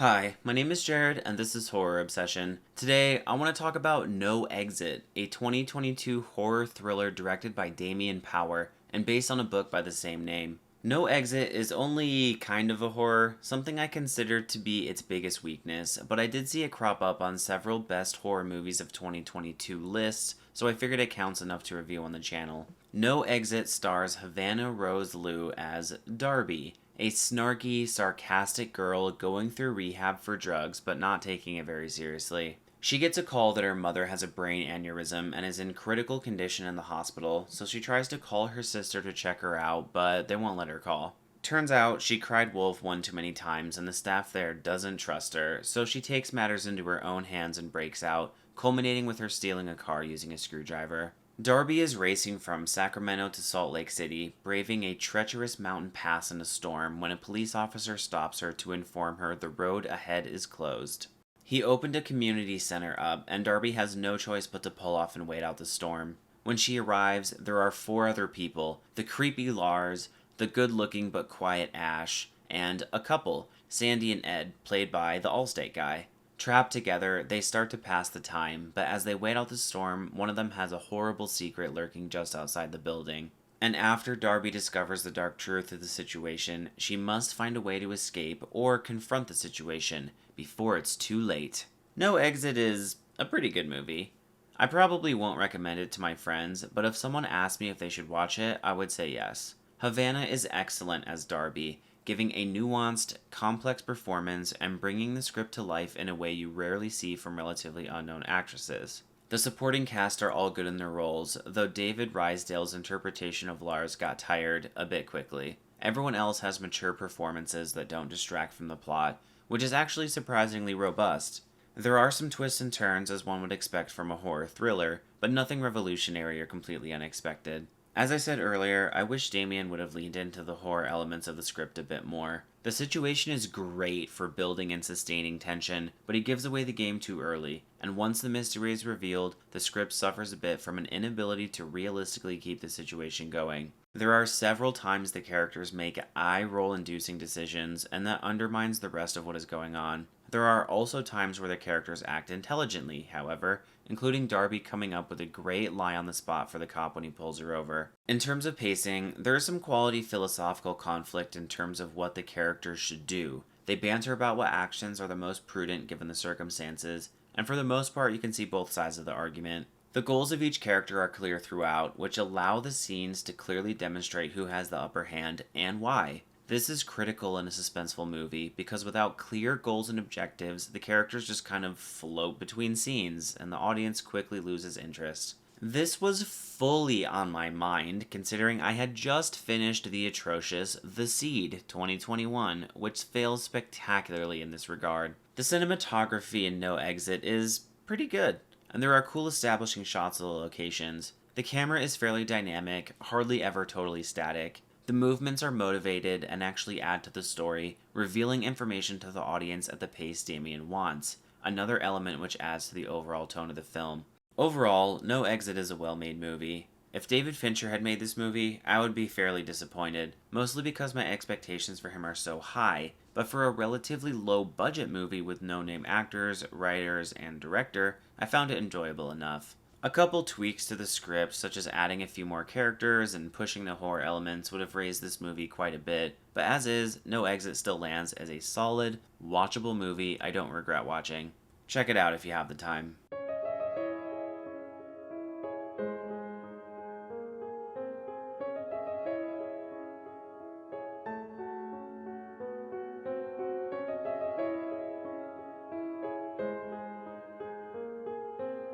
Hi, my name is Jared, and this is Horror Obsession. Today, I want to talk about No Exit, a 2022 horror thriller directed by Damien Power and based on a book by the same name. No Exit is only kind of a horror, something I consider to be its biggest weakness, but I did see it crop up on several best horror movies of 2022 lists, so I figured it counts enough to review on the channel. No Exit stars Havana Rose Liu as Darby, a snarky, sarcastic girl going through rehab for drugs but not taking it very seriously. She gets a call that her mother has a brain aneurysm and is in critical condition in the hospital, so she tries to call her sister to check her out, but they won't let her call. Turns out she cried wolf one too many times and the staff there doesn't trust her, so she takes matters into her own hands and breaks out, culminating with her stealing a car using a screwdriver. Darby is racing from Sacramento to Salt Lake City, braving a treacherous mountain pass in a storm when a police officer stops her to inform her the road ahead is closed. He opened a community center up, and Darby has no choice but to pull off and wait out the storm. When she arrives, there are four other people: the creepy Lars, the good looking but quiet Ash, and a couple, Sandy and Ed, played by the Allstate guy. Trapped together, they start to pass the time, but as they wait out the storm, one of them has a horrible secret lurking just outside the building. And after Darby discovers the dark truth of the situation, she must find a way to escape or confront the situation before it's too late. No Exit is a pretty good movie. I probably won't recommend it to my friends, but if someone asked me if they should watch it, I would say yes. Havana is excellent as Darby, giving a nuanced, complex performance and bringing the script to life in a way you rarely see from relatively unknown actresses. The supporting cast are all good in their roles, though David Rysdale's interpretation of Lars got tired a bit quickly. Everyone else has mature performances that don't distract from the plot, which is actually surprisingly robust. There are some twists and turns as one would expect from a horror thriller, but nothing revolutionary or completely unexpected. As I said earlier, I wish Damien would have leaned into the horror elements of the script a bit more. The situation is great for building and sustaining tension, but he gives away the game too early, and once the mystery is revealed, the script suffers a bit from an inability to realistically keep the situation going. There are several times the characters make eye-roll inducing decisions, and that undermines the rest of what is going on. There are also times where the characters act intelligently, however, including Darby coming up with a great lie on the spot for the cop when he pulls her over. In terms of pacing, there is some quality philosophical conflict in terms of what the characters should do. They banter about what actions are the most prudent given the circumstances, and for the most part you can see both sides of the argument. The goals of each character are clear throughout, which allow the scenes to clearly demonstrate who has the upper hand and why. This is critical in a suspenseful movie because without clear goals and objectives, the characters just kind of float between scenes and the audience quickly loses interest. This was fully on my mind considering I had just finished the atrocious The Seed 2021, which fails spectacularly in this regard. The cinematography in No Exit is pretty good, and there are cool establishing shots of the locations. The camera is fairly dynamic, hardly ever totally static. The movements are motivated and actually add to the story, revealing information to the audience at the pace Damien wants, another element which adds to the overall tone of the film. Overall, No Exit is a well-made movie. If David Fincher had made this movie, I would be fairly disappointed, mostly because my expectations for him are so high, but for a relatively low-budget movie with no-name actors, writers, and director, I found it enjoyable enough. A couple tweaks to the script, such as adding a few more characters and pushing the horror elements, would have raised this movie quite a bit, but as is, No Exit still lands as a solid, watchable movie I don't regret watching. Check it out if you have the time.